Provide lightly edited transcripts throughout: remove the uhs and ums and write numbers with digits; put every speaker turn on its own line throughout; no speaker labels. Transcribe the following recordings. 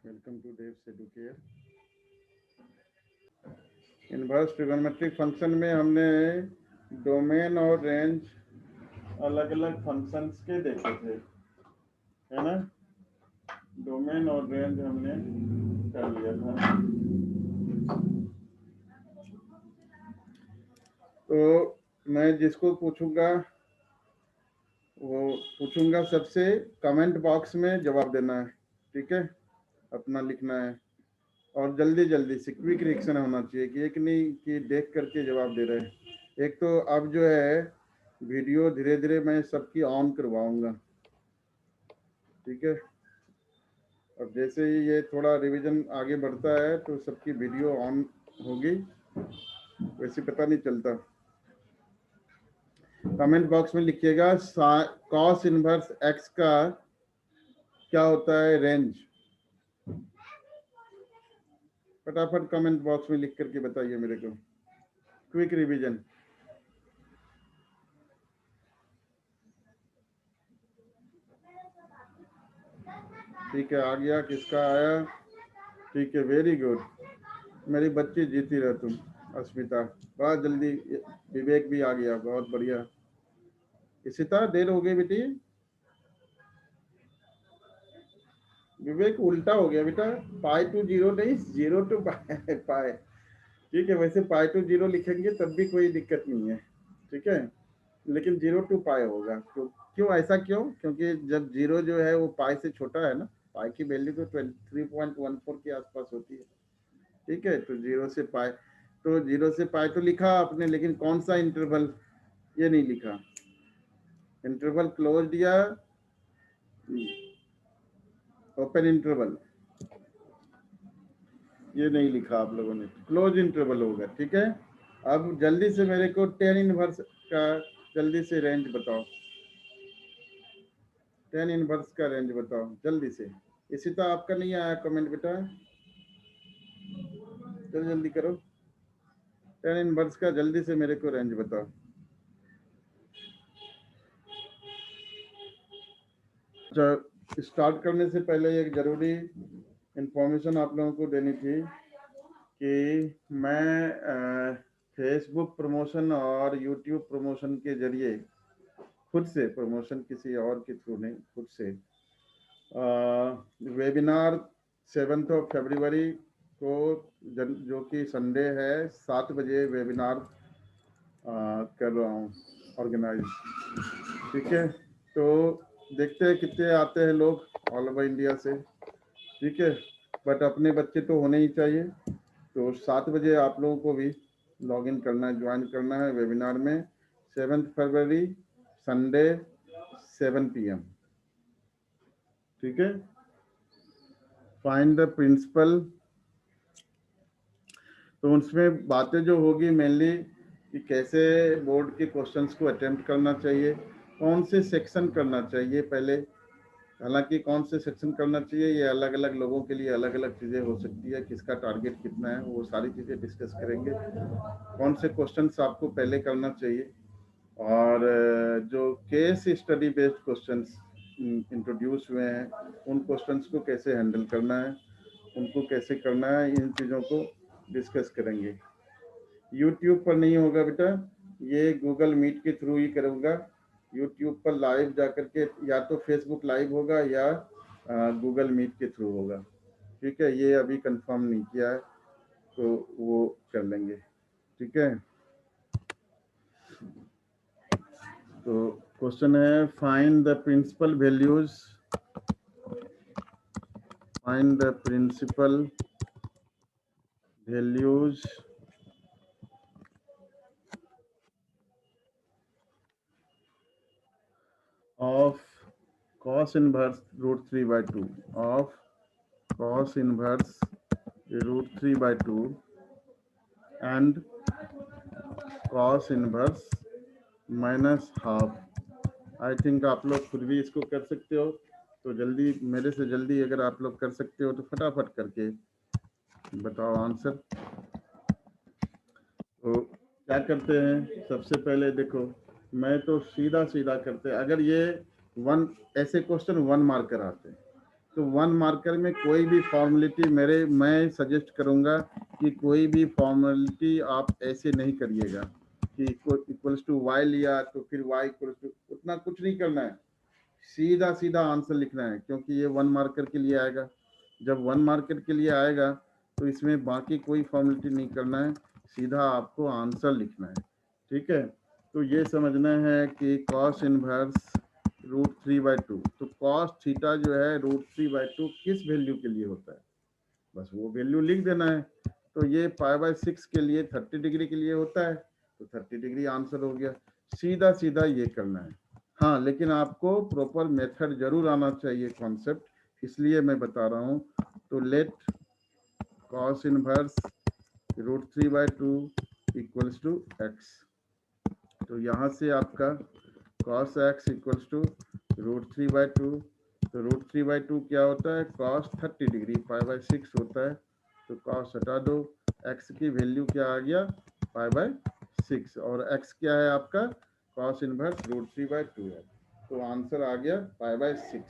Welcome to Dev's Educare. Inverse trigonometric function में हमने domain और रेंज अलग अलग फंक्शंस के देखे थे, है ना। डोमेन और रेंज हमने कर लिया था। तो मैं जिसको पूछूंगा वो पूछूंगा, सबसे कमेंट बॉक्स में जवाब देना है, ठीक है। अपना लिखना है और जल्दी जल्दी से क्विक रिएक्शन होना चाहिए कि एक नहीं कि देख करके जवाब दे रहे हैं। एक तो अब जो है वीडियो धीरे धीरे मैं सबकी ऑन करवाऊंगा, ठीक है। अब जैसे ही ये थोड़ा रिवीजन आगे बढ़ता है तो सबकी वीडियो ऑन होगी, वैसे पता नहीं चलता। कमेंट बॉक्स में लिखिएगा कॉस इनवर्स एक्स का क्या होता है रेंज। फटाफट कमेंट बॉक्स में लिख करके बताइए मेरे को। Quick revision. ठीक है, आ गया। किसका आया? ठीक है, वेरी गुड। मेरी बच्ची जीती रह तुम अस्मिता, बहुत जल्दी। विवेक भी आ गया, बहुत बढ़िया। इशिता देर हो गई बेटी। विवेक उल्टा हो गया बेटा, पाई टू जीरो नहीं, जीरो टू पाई। ठीक है, वैसे पाई टू जीरो लिखेंगे तब भी कोई दिक्कत नहीं है, ठीक है, लेकिन जीरो टू पाई होगा। तो क्यों ऐसा क्यों? क्योंकि जब जीरो जो है वो पाई से छोटा है ना, पाई की वैल्यू तो 23.14 के आसपास होती है, ठीक है। तो जीरो से पाई, तो जीरो से पाई तो लिखा आपने, लेकिन कौन सा इंटरवल ये नहीं लिखा। इंटरवल क्लोज्ड या ओपन इंटरवल ये नहीं लिखा आप लोगों ने। क्लोज इंटरवल होगा, ठीक है। अब जल्दी से मेरे को टेन इनवर्स का जल्दी से रेंज बताओ। टेन इनवर्स का रेंज बताओ जल्दी से। इसी तो आपका नहीं आया कमेंट बेटा, जल्दी जल्दी करो। टेन इनवर्स का जल्दी से मेरे को रेंज बताओ। अच्छा, स्टार्ट करने से पहले एक जरूरी इंफॉर्मेशन आप लोगों को देनी थी कि मैं फेसबुक प्रमोशन और यूट्यूब प्रमोशन के जरिए खुद से, प्रमोशन किसी और के थ्रू नहीं, खुद से वेबिनार 7 फरवरी को जो कि संडे है 7 बजे वेबिनार कर रहा हूँ ऑर्गेनाइज, ठीक है। तो देखते हैं कितने आते हैं लोग ऑल ओवर इंडिया से, ठीक है। बट अपने बच्चे तो होने ही चाहिए। तो 7 बजे आप लोगों को भी लॉग इन करना है, ज्वाइन करना है वेबिनार में। 7 फरवरी संडे 7 PM, ठीक है। Find the principal. तो उसमें बातें जो होगी मेनली कि कैसे बोर्ड के क्वेश्चंस को अटेम्प्ट करना चाहिए, कौन से सेक्शन करना चाहिए पहले। हालांकि कौन से सेक्शन करना चाहिए ये अलग अलग लोगों के लिए अलग अलग चीज़ें हो सकती है, किसका टारगेट कितना है वो सारी चीज़ें डिस्कस करेंगे। कौन से क्वेश्चंस आपको पहले करना चाहिए, और जो case study based questions introduce हुए हैं उन क्वेश्चंस को कैसे हैंडल करना है, उनको कैसे करना है, इन चीज़ों को डिस्कस करेंगे। यूट्यूब पर नहीं होगा बेटा, ये गूगल मीट के थ्रू ही करूँगा। यूट्यूब पर लाइव जा करके, या तो फेसबुक लाइव होगा या गूगल मीट के थ्रू होगा, ठीक है। ये अभी कंफर्म नहीं किया है तो वो कर लेंगे, ठीक है। तो क्वेश्चन है find the principal values, find the principal values of cos inverse root 3 by 2 of cos inverse root 3 by 2 and cos inverse minus half. I think आप लोग खुद भी इसको कर सकते हो, तो जल्दी मेरे से जल्दी अगर आप लोग कर सकते हो तो फटाफट करके बताओ आंसर। तो क्या करते हैं सबसे पहले, देखो मैं तो सीधा सीधा करते, अगर ये वन ऐसे क्वेश्चन 1 मार्कर आते हैं तो 1 मार्कर में कोई भी फॉर्मेलिटी मैं सजेस्ट करूंगा कि कोई भी फॉर्मेलिटी आप ऐसे नहीं करिएगा कि इक्वल्स टू वाई लिया तो फिर वाई इक्वल्स टू, उतना कुछ नहीं करना है, सीधा सीधा आंसर लिखना है, क्योंकि ये 1 मार्कर के लिए आएगा। जब 1 मार्कर के लिए आएगा तो इसमें बाकी कोई फॉर्मेलिटी नहीं करना है, सीधा आपको आंसर लिखना है। ठीक है, तो ये समझना है कि कॉस इनवर्स √3/2, तो कॉस थीटा जो है √3/2 किस वैल्यू के लिए होता है, बस वो वैल्यू लिख देना है। तो ये π/6 के लिए 30 डिग्री के लिए होता है, तो 30 डिग्री आंसर हो गया। सीधा सीधा ये करना है। हाँ, लेकिन आपको प्रॉपर मेथड जरूर आना चाहिए, कॉन्सेप्ट, इसलिए मैं बता रहा हूँ। तो let cos inverse √3/2 equals to x, तो यहाँ से आपका cos x इक्वल्स टू √3/2, तो √3/2 क्या होता है, cos 30 डिग्री, π/6 होता है, तो cos हटा दो, x की वैल्यू क्या आ गया, π/6, और x क्या है आपका, cos इनवर्स √3/2 है, तो आंसर आ गया π/6।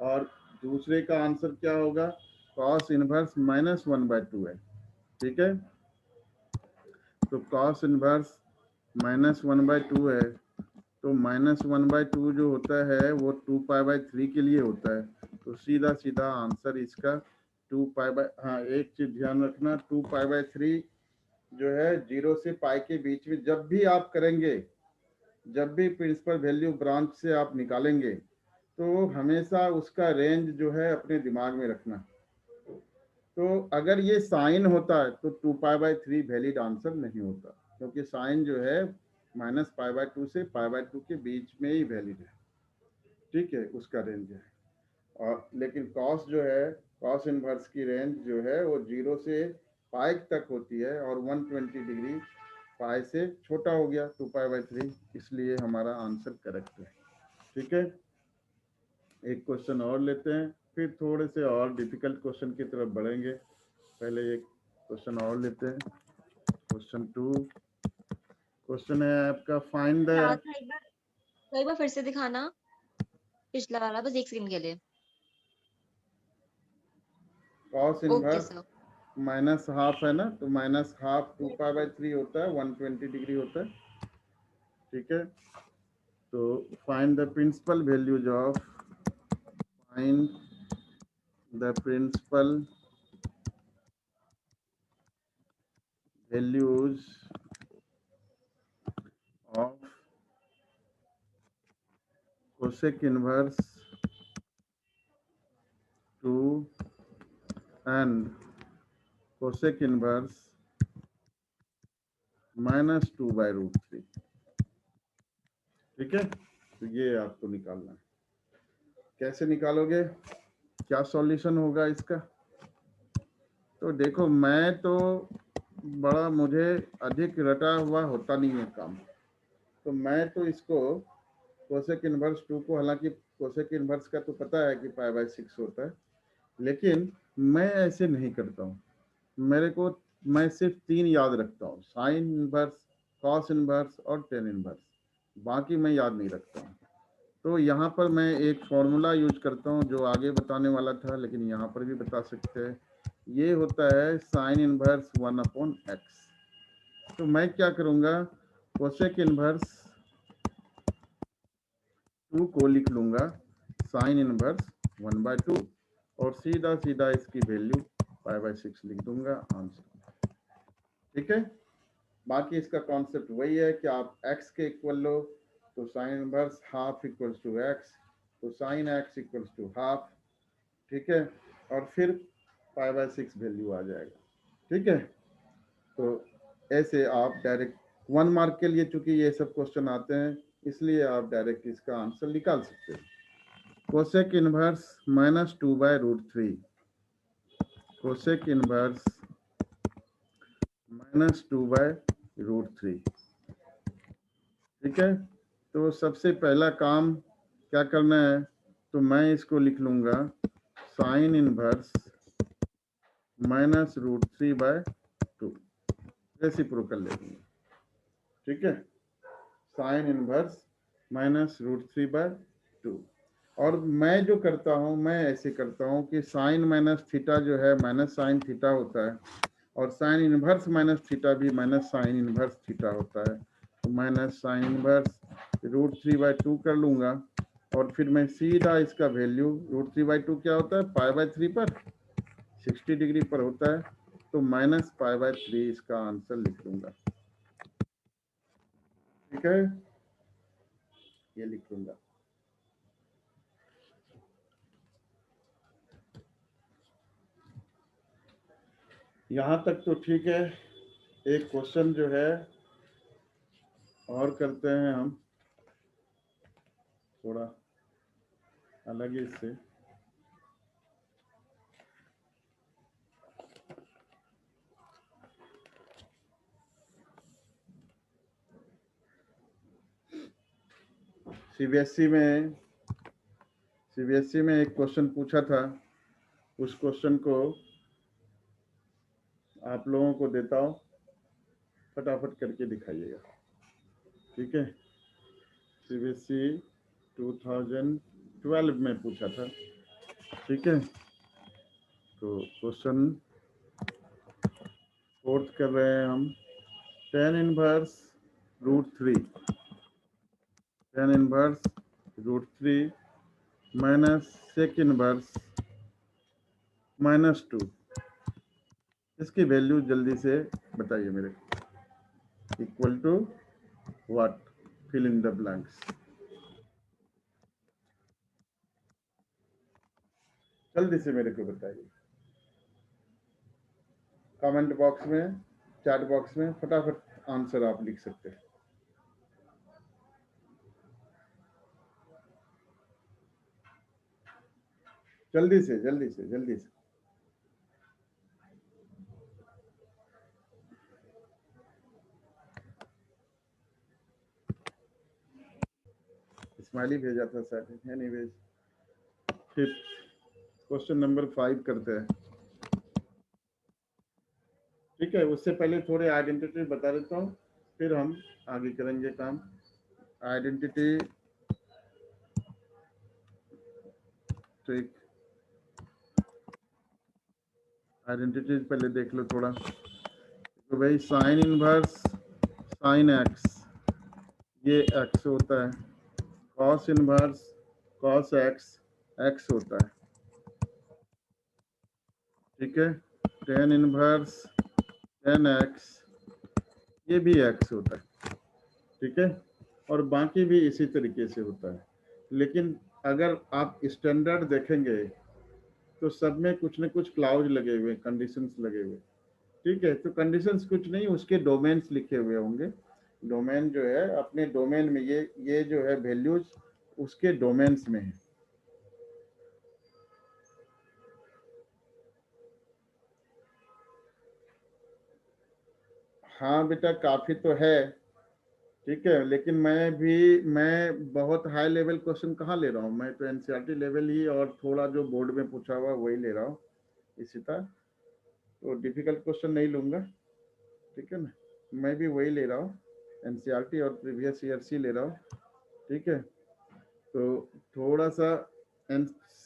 और दूसरे का आंसर क्या होगा, cos इनवर्स -1/2 है। ठीक है, तो cos इनवर्स -1/2 है, तो -1/2 जो होता है वो 2π/3 के लिए होता है, तो सीधा सीधा आंसर इसका 2π, हाँ एक चीज ध्यान रखना, 2π/3 जो है 0 से पाई के बीच में जब भी आप करेंगे, जब भी प्रिंसिपल वैल्यू ब्रांच से आप निकालेंगे, तो हमेशा उसका रेंज जो है अपने दिमाग में रखना। तो अगर ये साइन होता है तो 2π/3 वैलिड आंसर नहीं होता, क्योंकि साइन जो है -π/2 से π/2 के बीच में ही वैलिड है। ठीक है, उसका रेंज है। और लेकिन कॉस जो है, कॉस इनवर्स की रेंज जो है वो 0 से पाई तक होती है, और 120 डिग्री पाई से छोटा हो गया 2π/3, इसलिए हमारा आंसर करेक्ट है। ठीक है, एक क्वेश्चन और लेते हैं, फिर थोड़े से और डिफिकल्ट क्वेश्चन की तरफ बढ़ेंगे। पहले एक क्वेश्चन और लेते हैं, क्वेश्चन 2। क्वेश्चन है आपका, फाइंड द
याद था, एक बार फिर से दिखाना पिछला वाला, बस 1 सेकंड के लिए।
Cos
okay
inverse
sir.
-½ है ना, तो -½ 2π/3 होता है, 120 डिग्री होता है। ठीक है, तो find the principal values of, find the principal values of cosec inverse 2 and cosec inverse -2/√3। ठीक है, तो ये आपको निकालना है। कैसे निकालोगे, क्या सॉल्यूशन होगा इसका, तो देखो मैं तो बड़ा, मुझे अधिक रटा हुआ होता नहीं है काम, तो मैं तो इसको कोसेक इनवर्स 2 को, हालांकि कोसेक इनवर्स का तो पता है कि π/6 होता है, लेकिन मैं ऐसे नहीं करता हूँ। मेरे को, मैं सिर्फ 3 याद रखता हूँ, साइन इनवर्स, कॉस इनवर्स और टेन इनवर्स, बाकी मैं याद नहीं रखता हूँ। तो यहाँ पर मैं एक फॉर्मूला यूज करता हूँ जो आगे बताने वाला था, लेकिन यहाँ पर भी बता सकते हैं। ये होता है साइन इनवर्स 1/x। तो मैं क्या करूँगा, कोसेक इनवर्स 2 को लिख लूँगा साइन इनवर्स 1/2, और सीधा सीधा इसकी वैल्यू π/6 लिख दूंगा, आंसर। ठीक है, बाकी इसका कॉन्सेप्ट वही है कि आप x के इक्वल लो, तो sine inverse ½ equals to x, तो साइन x इक्वल्स टू ½ ठीक है, और फिर π/6 वैल्यू आ जाएगा। ठीक है, तो ऐसे आप डायरेक्ट 1 मार्क के लिए, चूंकि ये सब क्वेश्चन आते हैं, इसलिए आप डायरेक्ट इसका आंसर निकाल सकते हैं। Cosec inverse -2/√3, cosec inverse -2/√3। ठीक है, तो सबसे पहला काम क्या करना है, तो मैं इसको लिख लूँगा साइन इनवर्स -√3/2, रेसिप्रोकल ले लूँगा। ठीक है, साइन इनवर्स -√3/2, और मैं जो करता हूँ, मैं ऐसे करता हूँ कि साइन माइनस थीटा जो है माइनस साइन थीटा होता है, और साइन इनवर्स माइनस थीटा भी माइनस साइन इनवर्स थीटा होता है। तो माइनस साइन इनवर्स √3/2 कर लूँगा, और फिर मैं सीधा इसका वैल्यू √3/2 क्या होता है, π/3 पर 60 डिग्री पर होता है, तो माइनस π/3 इसका आंसर लिख लूँगा। ठीक है, ये लिख लूँगा। यहाँ तक तो ठीक है। एक क्वेश्चन जो है और करते हैं हम, थोड़ा अलग ही इससे। सीबीएसई में एक क्वेश्चन पूछा था, उस क्वेश्चन को आप लोगों को देता हूँ, फटाफट करके दिखाइएगा। ठीक है, सीबीएसई 2012 में पूछा था। ठीक है, तो क्वेश्चन फोर्थ कर रहे हैं हम। tan inverse √3 minus sec inverse -2, इसकी वैल्यू जल्दी से बताइए मेरे को। Equal to what, fill in the blanks. जल्दी से मेरे को बताइए, कमेंट बॉक्स में, चैट बॉक्स में फटाफट आंसर आप लिख सकते हैं। जल्दी से जल्दी से जल्दी से। स्माइली भेजा था सर, एनीवेज। फिर क्वेश्चन नंबर 5 करते हैं। ठीक है, उससे पहले थोड़े आइडेंटिटी बता देता हूँ, फिर हम आगे करेंगे काम। आइडेंटिटी, ठीक, आइडेंटिटी पहले देख लो थोड़ा। तो भाई साइन इनवर्स साइन एक्स, ये एक्स होता है। Cos inverse cos x, x होता है। ठीक है, टेन इनवर्स टेन एक्स, ये भी एक्स होता है। ठीक है, और बाकी भी इसी तरीके से होता है। लेकिन अगर आप स्टैंडर्ड देखेंगे तो सब में कुछ न कुछ क्लाउज लगे हुए, कंडीशंस लगे हुए। ठीक है, तो कंडीशंस कुछ नहीं, उसके डोमेन्स लिखे हुए होंगे। डोमेन जो है, अपने डोमेन में ये जो है वैल्यूज उसके डोमेन्स में है। हाँ बेटा, काफी तो है। ठीक है, लेकिन मैं बहुत हाई लेवल क्वेश्चन कहाँ ले रहा हूँ, मैं तो एनसीईआरटी लेवल ही और थोड़ा जो बोर्ड में पूछा हुआ वही ले रहा हूँ इसी तरह। तो डिफिकल्ट क्वेश्चन नहीं लूंगा। ठीक है ना, मैं भी वही ले रहा हूँ, एनसीईआरटी और प्रीवियस ईयर सी ले रहा हूँ। ठीक है, तो थोड़ा सा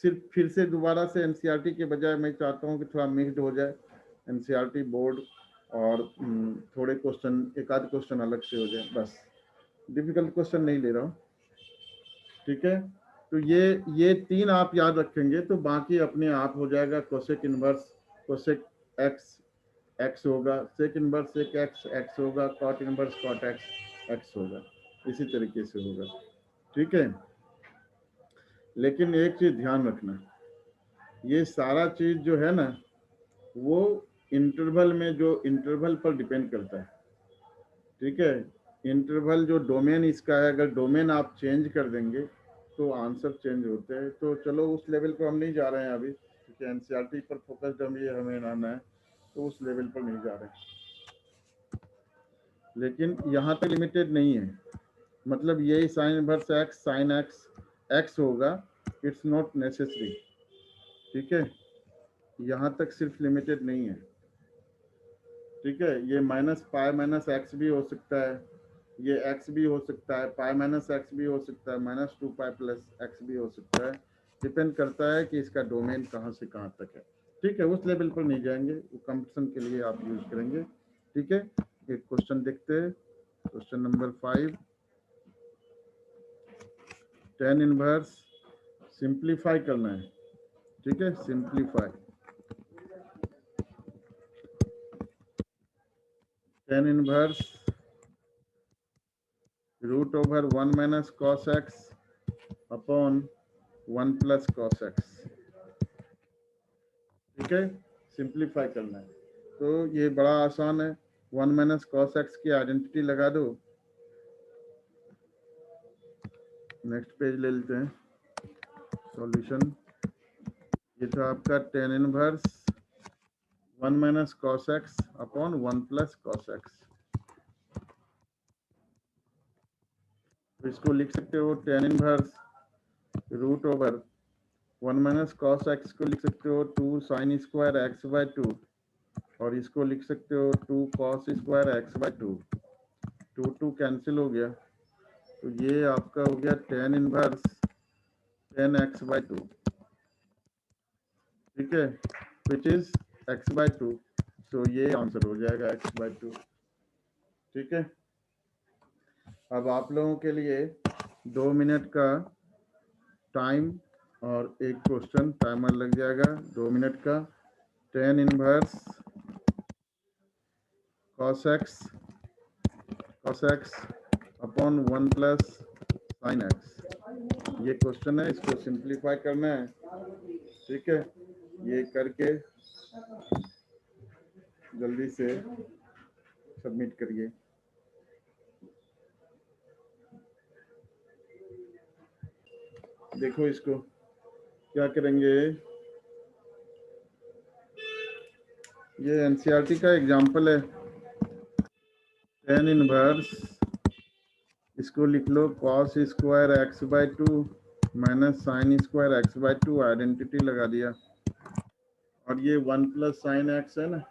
सिर्फ फिर से दोबारा से एनसीईआरटी के बजाय मैं चाहता हूँ कि थोड़ा मिक्सड हो जाए एनसीईआरटी बोर्ड, और थोड़े क्वेश्चन, एक आध क्वेश्चन अलग से हो जाए, बस। डिफिकल्ट क्वेश्चन नहीं ले रहा हूँ। ठीक है, तो ये तीन आप याद रखेंगे तो बाकी अपने आप हो जाएगा। Cosec inverse cosec x x होगा, sec inverse sec x x होगा, cot inverse cot x x होगा, इसी तरीके से होगा। ठीक है, लेकिन एक चीज ध्यान रखना, ये सारा चीज जो है ना, वो इंटरवल में, जो इंटरवल पर डिपेंड करता है। ठीक है, इंटरवल जो डोमेन इसका है, अगर डोमेन आप चेंज कर देंगे तो आंसर चेंज होते हैं। तो चलो उस लेवल पर हम नहीं जा रहे हैं अभी, क्योंकि एनसीईआरटी पर फोकस्ड हमें रहना है, तो उस लेवल पर नहीं जा रहे। लेकिन यहाँ तक लिमिटेड नहीं है, मतलब यही sine inverse x sine x x होगा, इट्स नॉट नेसेसरी। ठीक है, यहाँ तक सिर्फ लिमिटेड नहीं है। ठीक है, ये -π - x भी हो सकता है। ये x भी हो सकता है, पाई माइनस एक्स भी हो सकता है, माइनस 2 पाई प्लस एक्स भी हो सकता है। डिपेंड करता है कि इसका डोमेन कहाँ से कहाँ तक है। ठीक है, उस लेवल पर नहीं जाएंगे, वो कंपटीशन के लिए आप यूज करेंगे। ठीक है, एक क्वेश्चन देखते हैं, question number 5। tan inverse simplify करना है। ठीक है, simplify tan inverse root over 1 minus cos x upon 1 plus cos x. ठीक है, सिंप्लीफाई करना है तो ये बड़ा आसान है। 1 माइनस कॉस एक्स की आइडेंटिटी लगा दो। नेक्स्ट पेज ले लेते हैं, सॉल्यूशन। ये था आपका tan inverse 1 minus cos x upon 1 plus cos x. तो इसको लिख सकते हो tan inverse root over 1 minus cos x को लिख सकते हो 2 साइन स्क्वायर एक्स बाय 2, और इसको लिख सकते हो 2 cos square x by 2। 2 cancel हो गया, तो ये आपका हो गया tan इनवर्स 10x बाय 2। ठीक है, विच इज x बाय 2, तो ये आंसर हो जाएगा x बाय 2। ठीक है, अब आप लोगों के लिए 2 मिनट का टाइम और एक क्वेश्चन टाइमर लग जाएगा 2 मिनट का। tan inverse cos x upon 1 plus sine x, ये क्वेश्चन है, इसको सिंप्लीफाई करना है। ठीक है, ये करके जल्दी से सबमिट करिए। देखो इसको क्या करेंगे, ये एनसीईआरटी का एग्जांपल है। tan इनवर्स, इसको लिख लो cos square x by 2 minus sine square x by 2, identity लगा दिया। और ये 1 प्लस साइन एक्स है ना,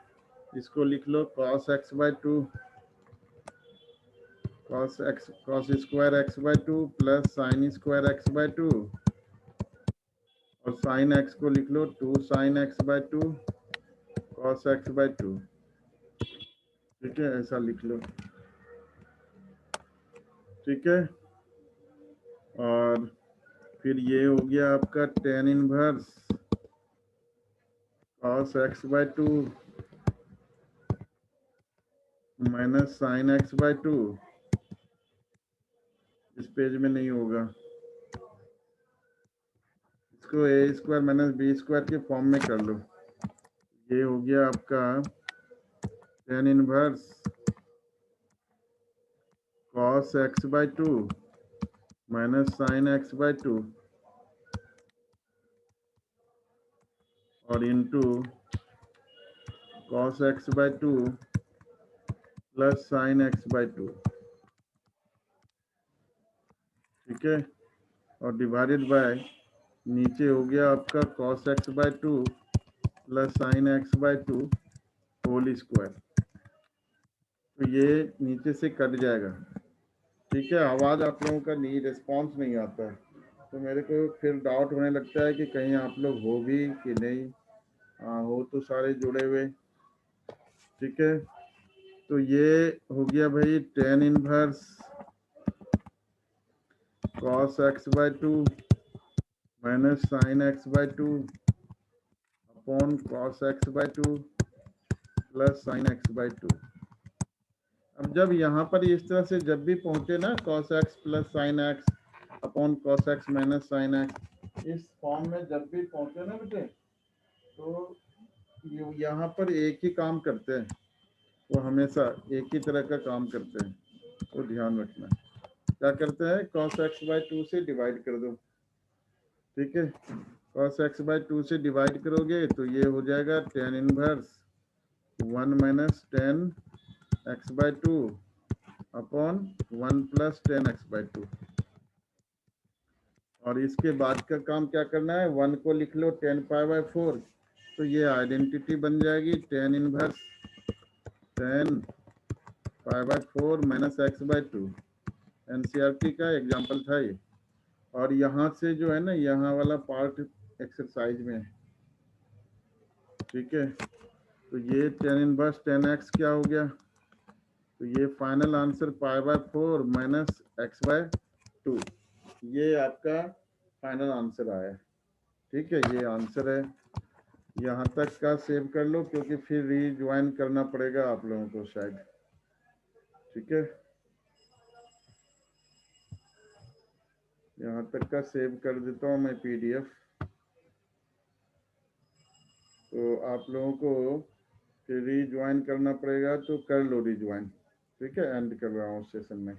इसको लिख लो cos x by 2 cos square x by 2 plus sine square x by 2, और साइन एक्स को लिख लो 2 sine x by 2 cos x by 2। ठीक है, ऐसा लिख लो। ठीक है, और फिर ये हो गया आपका tan inverse cos x by 2 minus sine x by 2, इस पेज में नहीं होगा, इसको A square minus B square के फॉर्म में कर लो। ये हो गया आपका tan inverse cos x by 2 minus sine x by 2 और into cos x by 2 plus sine x by 2। ठीक है, और डिवाइडेड बाय नीचे हो गया आपका cos x by 2 plus sine x by 2 whole square. तो ये नीचे से कट जाएगा। ठीक है, आवाज़ आप लोगों का नहीं, रिस्पॉन्स नहीं आता है, तो मेरे को फिर डाउट होने लगता है कि कहीं आप लोग हो भी कि नहीं। हो तो सारे जुड़े हुए। ठीक है, तो ये हो गया भाई tan inverse cos x by 2 minus sine x by 2 upon cos x by 2 plus sine x by 2। अब जब यहाँ पर इस तरह से जब भी पहुँचे ना cos x plus sine x upon cos x minus sine x, इस फॉर्म में जब भी पहुँचे ना बेटे, तो यहाँ पर एक ही काम करते हैं, वो हमेशा एक ही तरह का काम करते हैं, वो ध्यान रखना। क्या करते हैं, cos x बाय 2 से डिवाइड कर दो। ठीक है, cos x बाय 2 से डिवाइड करोगे तो ये हो जाएगा tan inverse 1 minus tan x by 2 upon 1 plus tan x by 2। और इसके बाद का काम क्या करना है, 1 को लिख लो tan पाई बाय 4, तो ये आइडेंटिटी बन जाएगी tan inverse tan π/4 minus x/2 NCERT का एग्जाम्पल था ये। और यहाँ से जो है ना, यहाँ वाला पार्ट एक्सरसाइज में, ठीक है, तो ये tan इनवर्स tan x क्या हो गया, तो ये फाइनल आंसर π/4 माइनस x/2, ये आपका फाइनल आंसर आया। ठीक है, ये आंसर है। यहाँ तक का सेव कर लो, क्योंकि फिर रीज्वाइन करना पड़ेगा आप लोगों को शायद। ठीक है, यहाँ तक का सेव कर देता हूँ मैं पीडीएफ, तो आप लोगों को फिर रीज्वाइन करना पड़ेगा, तो कर लो रीज्वाइन। ठीक है, एंड कर रहा हूँ सेशन में।